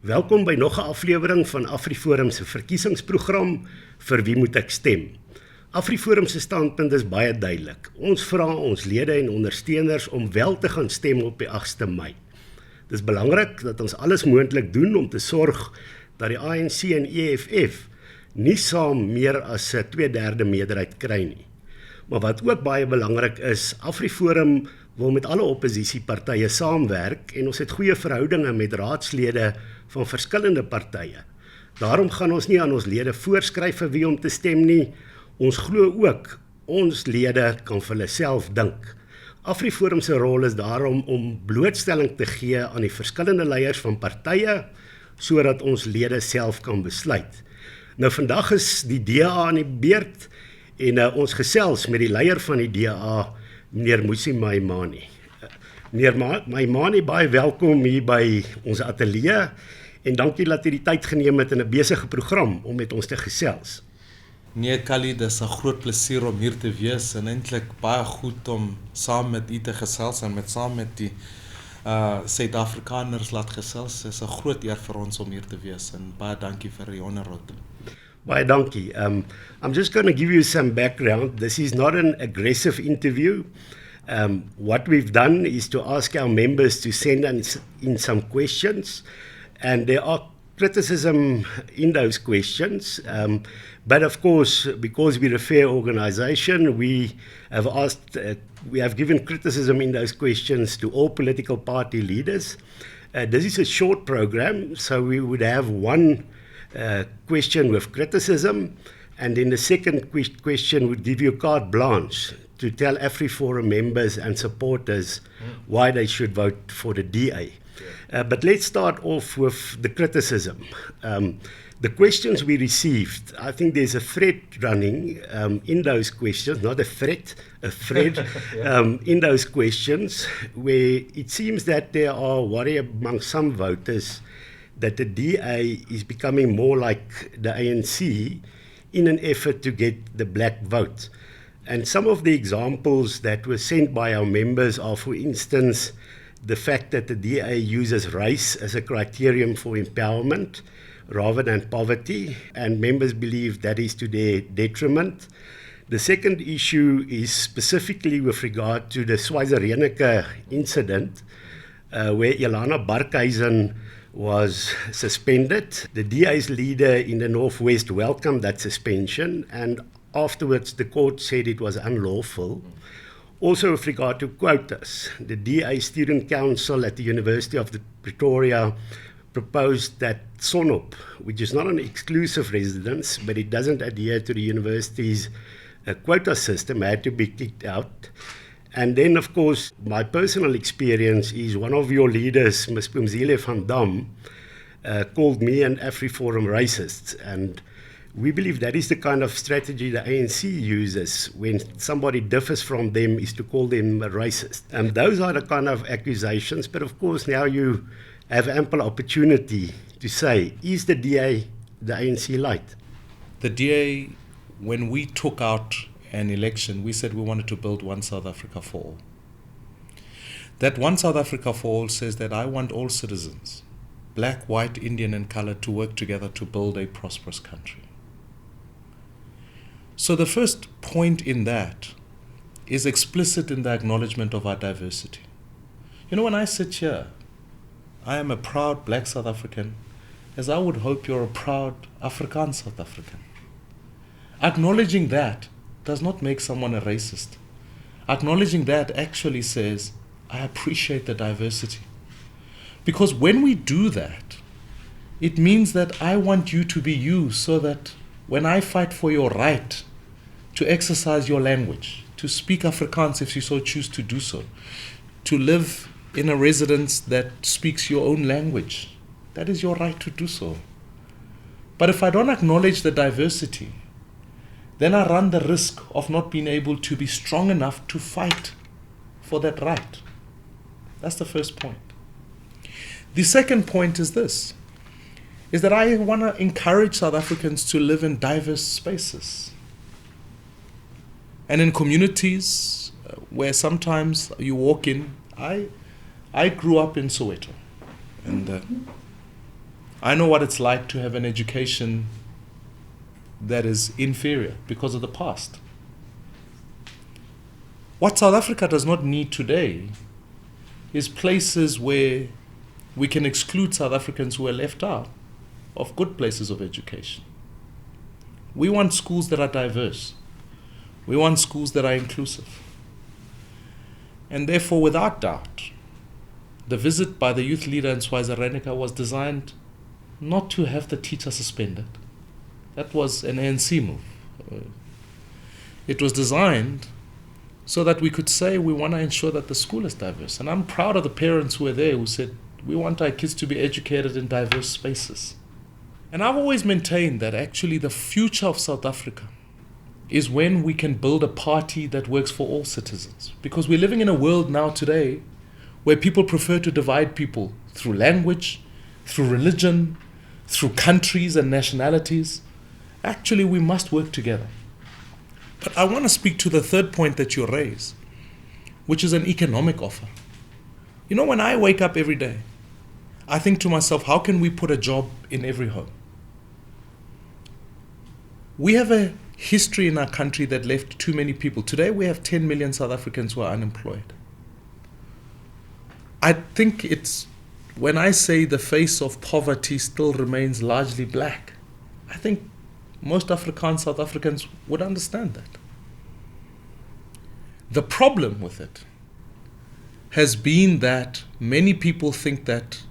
Welkom by nog 'n aflewering van AfriForum se verkiesingsprogram Vir wie moet ek stem? AfriForum se standpunt is baie duidelik. Ons vra ons lede en ondersteuners om wel te gaan stem op die 8de Mei. Dit is belangrik dat ons alles moontlik doen om te sorg dat die ANC en EFF nie saam meer as 'n 2/3 meerderheid kry nie. Maar wat ook baie belangrik is, AfriForum wil met alle oppositiepartye saamwerk en ons het goeie verhoudinge met raadslede van verskillende partye. Daarom gaan ons nie aan ons lede voorskryf vir wie om te stem nie. Ons glo ook, ons lede kan vir hulle self dink. AfriForum se rol is daarom om blootstelling te gee aan die verskillende leiers van partye, sodat ons lede self kan besluit. Nou vandag is die DA aan die beurt en ons gesels met die leier van die DA, meneer Musi Maimane. Meneer Maimane, baie welkom hier by ons ateljee en dankie dat u die tyd geneem het in 'n besige program om met ons te gesels. Nee, Kali, dit is 'n groot plesier om hier te wees en eintlik baie goed om saam met u te gesels en saam met die Suid-Afrikaners laat gesels. Dit is 'n groot eer vir ons om hier te wees en baie dankie vir die onderhoud. Baie dankie. I'm just going to give you some background. This is not an aggressive interview. What we've done is to ask our members to send in some questions, and there are criticism in those questions. But of course, because we're a fair organization, we have given criticism in those questions to all political party leaders. This is a short program, so we would have one question with criticism, and then the second question would give you carte blanche to tell AfriForum members and supporters why they should vote for the DA. But let's start off with the criticism. The questions we received, I think there's a thread running in those questions, not a threat, a thread in those questions, where it seems that there are worry among some voters that the DA is becoming more like the ANC in an effort to get the black vote. And some of the examples that were sent by our members are, for instance, the fact that the DA uses race as a criterion for empowerment rather than poverty, and members believe that is to their detriment. The second issue is specifically with regard to the Swaziland incident, where Ilana Barkhuizen was suspended. The DA's leader in the Northwest welcomed that suspension, and afterwards the court said it was unlawful. Also with regard to quotas, the DA Student Council at the University of Pretoria proposed that Sonop, which is not an exclusive residence, but it doesn't adhere to the university's quota system, had to be kicked out. And then, of course, my personal experience is one of your leaders, Ms. Pumzile van Dam, called me and AfriForum racists. And we believe that is the kind of strategy the ANC uses when somebody differs from them, is to call them a racist. And those are the kind of accusations. But of course, now you have ample opportunity to say, is the DA the ANC light? The DA, when we took out an election, we said we wanted to build one South Africa for all. That one South Africa for all says that I want all citizens, black, white, Indian and colored, to work together to build a prosperous country. So the first point in that is explicit in the acknowledgement of our diversity. You know, when I sit here, I am a proud black South African, as I would hope you're a proud Afrikaans South African. Acknowledging that does not make someone a racist. Acknowledging that actually says, I appreciate the diversity. Because when we do that, it means that I want you to be you, so that when I fight for your right to exercise your language, to speak Afrikaans if you so choose to do so, to live in a residence that speaks your own language, that is your right to do so. But if I don't acknowledge the diversity, then I run the risk of not being able to be strong enough to fight for that right. That's the first point. The second point is this, is that I want to encourage South Africans to live in diverse spaces and in communities where sometimes you walk in. I grew up in Soweto, and I know what it's like to have an education that is inferior because of the past. What South Africa does not need today is places where we can exclude South Africans who are left out of good places of education. We want schools that are diverse. We want schools that are inclusive. And therefore, without doubt, the visit by the youth leader in Swaziland was designed not to have the teacher suspended. That was an ANC move. It was designed so that we could say we want to ensure that the school is diverse. And I'm proud of the parents who were there who said, we want our kids to be educated in diverse spaces. And I've always maintained that actually the future of South Africa is when we can build a party that works for all citizens. Because we're living in a world now today where people prefer to divide people through language, through religion, through countries and nationalities. Actually, we must work together. But I want to speak to the third point that you raise, which is an economic offer. You know, when I wake up every day, I think to myself, how can we put a job in every home? We have a history in our country that left too many people. Today we have 10 million South Africans who are unemployed. I think it's, when I say the face of poverty still remains largely black, I think most Afrikaans South Africans would understand that. The problem with it has been that many people think that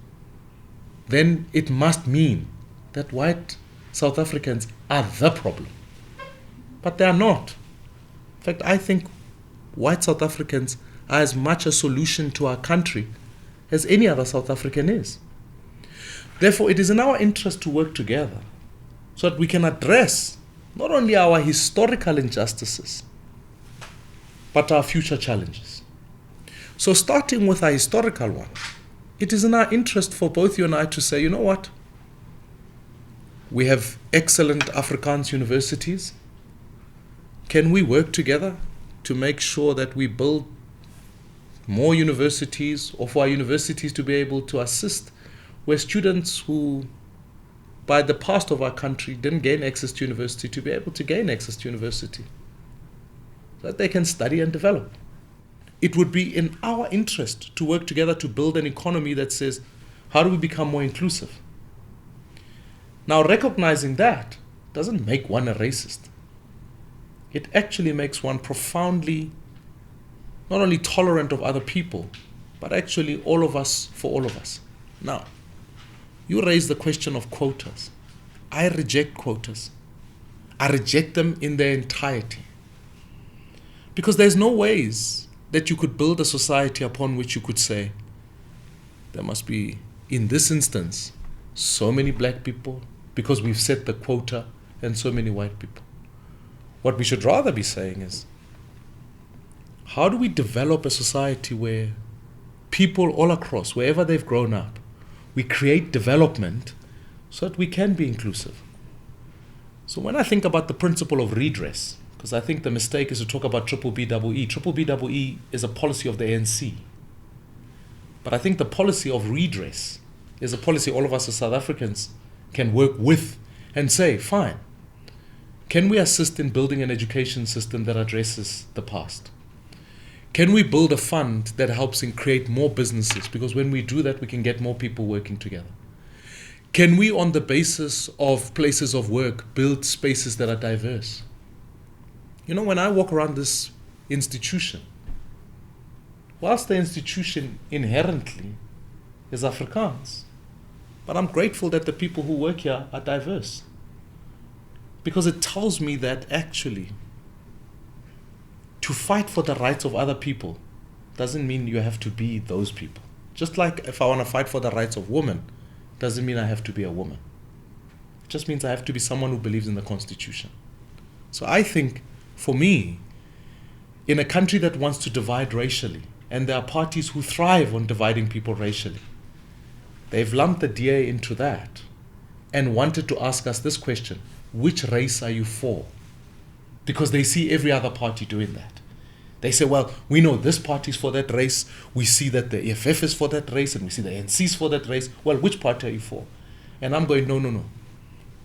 then it must mean that white South Africans are the problem. But they are not. In fact, I think white South Africans are as much a solution to our country as any other South African is. Therefore, it is in our interest to work together so that we can address not only our historical injustices, but our future challenges. So starting with our historical one, it is in our interest for both you and I to say, you know what? We have excellent Afrikaans universities. Can we work together to make sure that we build more universities, or for our universities to be able to assist where students who, by the past of our country, didn't gain access to university, to be able to gain access to university so that they can study and develop. It would be in our interest to work together to build an economy that says, how do we become more inclusive? Now, recognizing that doesn't make one a racist. It actually makes one profoundly not only tolerant of other people, but actually all of us for all of us. Now, you raise the question of quotas. I reject quotas. I reject them in their entirety. Because there's no ways that you could build a society upon which you could say, there must be, in this instance, so many black people, because we've set the quota, and so many white people. What we should rather be saying is, how do we develop a society where people all across, wherever they've grown up, we create development so that we can be inclusive? So when I think about the principle of redress, because I think the mistake is to talk about triple BEE. Triple BEE is a policy of the ANC. But I think the policy of redress is a policy all of us as South Africans can work with and say, fine, can we assist in building an education system that addresses the past? Can we build a fund that helps in create more businesses? Because when we do that, we can get more people working together. Can we, on the basis of places of work, build spaces that are diverse? You know, when I walk around this institution, whilst the institution inherently is Afrikaans, but I'm grateful that the people who work here are diverse. Because it tells me that actually, to fight for the rights of other people doesn't mean you have to be those people. Just like if I want to fight for the rights of women, doesn't mean I have to be a woman. It just means I have to be someone who believes in the Constitution. So I think, for me, in a country that wants to divide racially, and there are parties who thrive on dividing people racially, they've lumped the DA into that and wanted to ask us this question: which race are you for? Because they see every other party doing that. They say, well, we know this party's for that race, we see that the EFF is for that race, and we see the ANC is for that race. Well, which party are you for? And I'm going, no, no, no.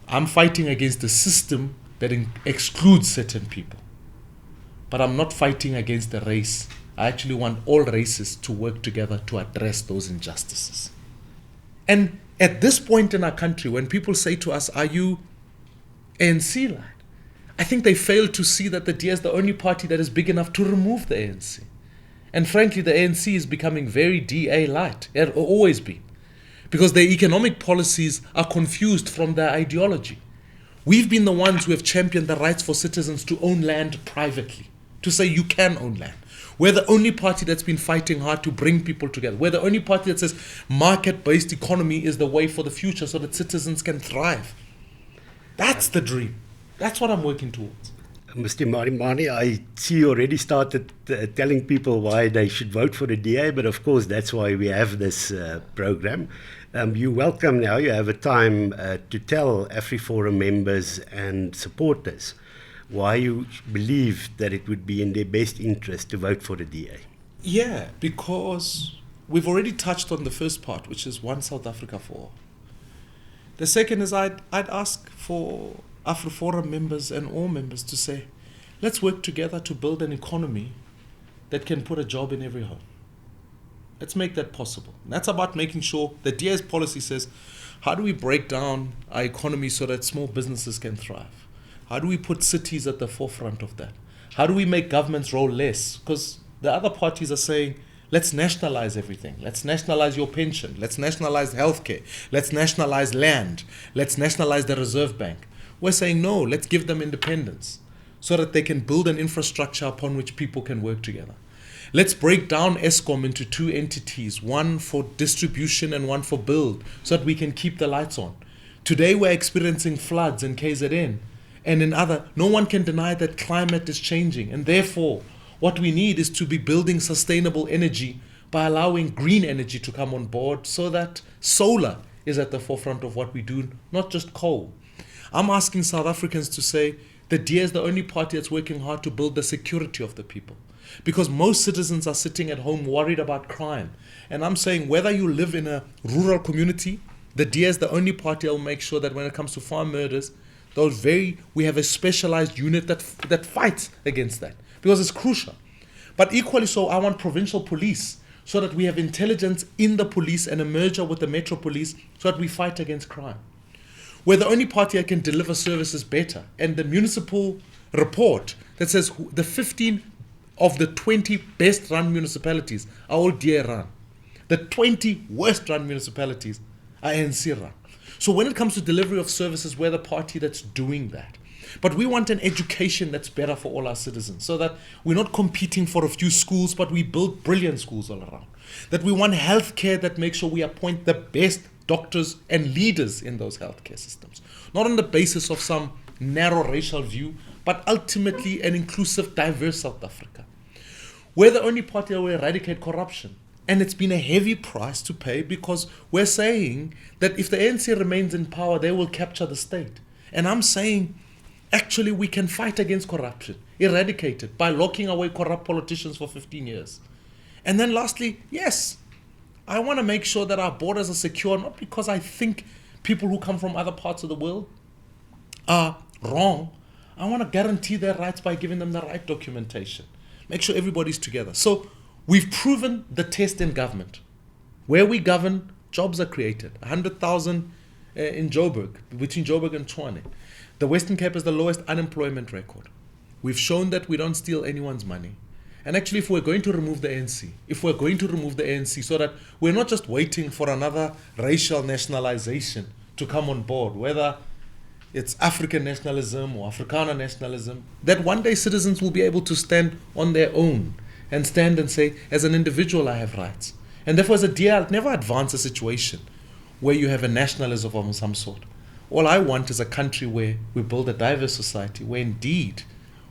I'm fighting against the system that excludes certain people. But I'm not fighting against the race. I actually want all races to work together to address those injustices. And at this point in our country, when people say to us, are you ANC-led? I think they fail to see that the DA is the only party that is big enough to remove the ANC. And frankly, the ANC is becoming very DA-light. It has always been. Because their economic policies are confused from their ideology. We've been the ones who have championed the rights for citizens to own land privately, to say you can own land. We're the only party that's been fighting hard to bring people together. We're the only party that says market-based economy is the way for the future so that citizens can thrive. That's the dream. That's what I'm working towards. Mr. Marimani, I see you already started telling people why they should vote for the DA, but of course that's why we have this program. You're welcome now. You have a time to tell AfriForum members and supporters why you believe that it would be in their best interest to vote for the DA. Yeah, because we've already touched on the first part, which is one South Africa for all. The second is I'd ask for AfriForum members and all members to say, let's work together to build an economy that can put a job in every home. Let's make that possible. And that's about making sure the DA's policy says, how do we break down our economy so that small businesses can thrive? How do we put cities at the forefront of that? How do we make governments roll less? Because the other parties are saying, let's nationalize everything. Let's nationalize your pension. Let's nationalize healthcare. Let's nationalize land. Let's nationalize the Reserve Bank. We're saying, no, let's give them independence so that they can build an infrastructure upon which people can work together. Let's break down Eskom into two entities, one for distribution and one for build, so that we can keep the lights on. Today we're experiencing floods in KZN and in other. No one can deny that climate is changing, and therefore what we need is to be building sustainable energy by allowing green energy to come on board so that solar is at the forefront of what we do, not just coal. I'm asking South Africans to say the DA is the only party that's working hard to build the security of the people. Because most citizens are sitting at home worried about crime. And I'm saying whether you live in a rural community, the DA is the only party that will make sure that when it comes to farm murders, we have a specialized unit that fights against that. Because it's crucial. But equally so, I want provincial police so that we have intelligence in the police and a merger with the metro police so that we fight against crime. We're the only party that can deliver services better. And the municipal report that says the 15 of the 20 best run municipalities are all DA run. The 20 worst run municipalities are ANC run. So when it comes to delivery of services, we're the party that's doing that. But we want an education that's better for all our citizens so that we're not competing for a few schools, but we build brilliant schools all around. That we want healthcare that makes sure we appoint the best doctors and leaders in those healthcare systems. Not on the basis of some narrow racial view, but ultimately an inclusive, diverse South Africa. We're the only party that will eradicate corruption. And it's been a heavy price to pay because we're saying that if the ANC remains in power, they will capture the state. And I'm saying, actually, we can fight against corruption, eradicate it by locking away corrupt politicians for 15 years. And then lastly, yes, I want to make sure that our borders are secure, not because I think people who come from other parts of the world are wrong. I want to guarantee their rights by giving them the right documentation. Make sure everybody's together. So we've proven the test in government. Where we govern, jobs are created. 100,000 in Joburg, between Joburg and Tshwane. The Western Cape has the lowest unemployment record. We've shown that we don't steal anyone's money. And actually, if we're going to remove the ANC, so that we're not just waiting for another racial nationalization to come on board, whether it's African nationalism or Afrikaner nationalism, that one day citizens will be able to stand on their own and stand and say, as an individual, I have rights. And therefore, as a DA, I'll never advance a situation where you have a nationalism of some sort. All I want is a country where we build a diverse society, where indeed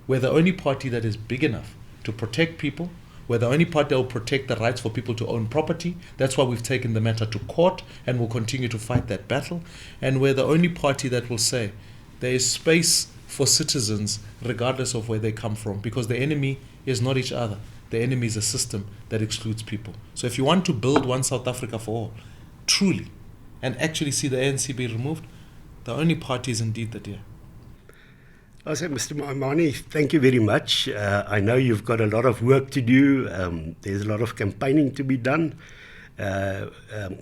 we're the only party that is big enough to protect people. We're the only party that will protect the rights for people to own property. That's why we've taken the matter to court and will continue to fight that battle. And we're the only party that will say there is space for citizens regardless of where they come from, because the enemy is not each other. The enemy is a system that excludes people. So if you want to build one South Africa for all, truly, and actually see the ANC be removed, the only party is indeed the DA. Also, Mr. Maimane, thank you very much. I know you've got a lot of work to do. There's a lot of campaigning to be done.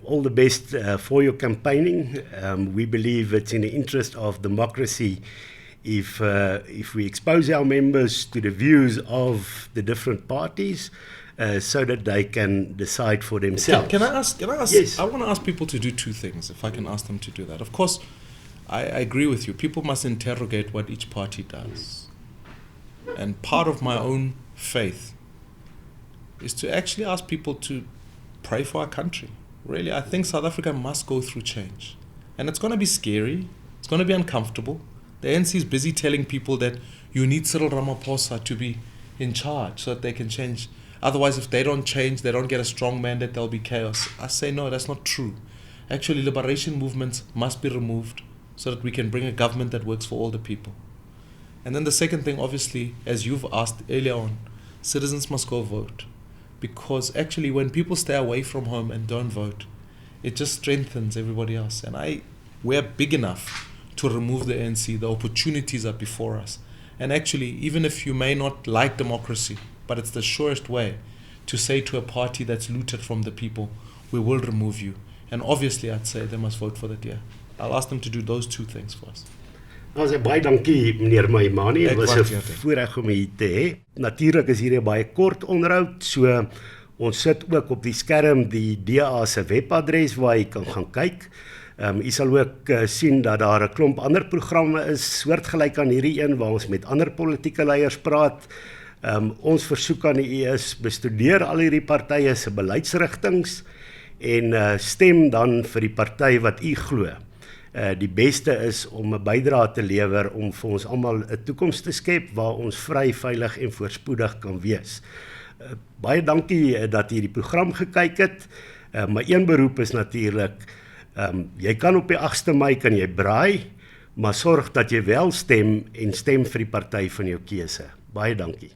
All the best for your campaigning. We believe it's in the interest of democracy if we expose our members to the views of the different parties so that they can decide for themselves. Can I ask? Yes. I want to ask people to do two things, if I can ask them to do that. Of course, I agree with you. People must interrogate what each party does. And part of my own faith is to actually ask people to pray for our country. Really, I think South Africa must go through change. And it's going to be scary. It's going to be uncomfortable. The ANC is busy telling people that you need Cyril Ramaphosa to be in charge so that they can change. Otherwise, if they don't change, they don't get a strong mandate, there'll be chaos. I say no, that's not true. Actually, liberation movements must be removed so that we can bring a government that works for all the people. And then the second thing, obviously, as you've asked earlier on, citizens must go vote. Because actually, when people stay away from home and don't vote, it just strengthens everybody else. And we're big enough to remove the ANC. The opportunities are before us. And actually, even if you may not like democracy, but it's the surest way to say to a party that's looted from the people, we will remove you. And obviously, I'd say they must vote for the DA. I'll ask them to do those two things for us. Ons baie dankie meneer Maimane. Dit was 'n waardeer dit. voorreg om u hier te hê. Natuurlik is hier 'n baie kort onderhoud, so ons sit ook op die skerm die DA se webadres waar jy kan gaan kyk. U sal ook sien dat daar 'n klomp ander programme is soortgelyk aan hierdie een waar ons met ander politieke leiers praat. Ons versoek aan u is bestudeer al hierdie partye se beleidsrigtinge en stem dan vir die party wat u glo. Die beste is om 'n bydrae te lewer om vir ons almal 'n toekoms te skep waar ons vry, veilig en voorspoedig kan wees. Baie dankie dat jy die program gekyk het. My een beroep is natuurlik, jy kan op die 8de Mei kan jy braai, maar sorg dat jy wel stem en stem vir die party van jou keuse. Baie dankie.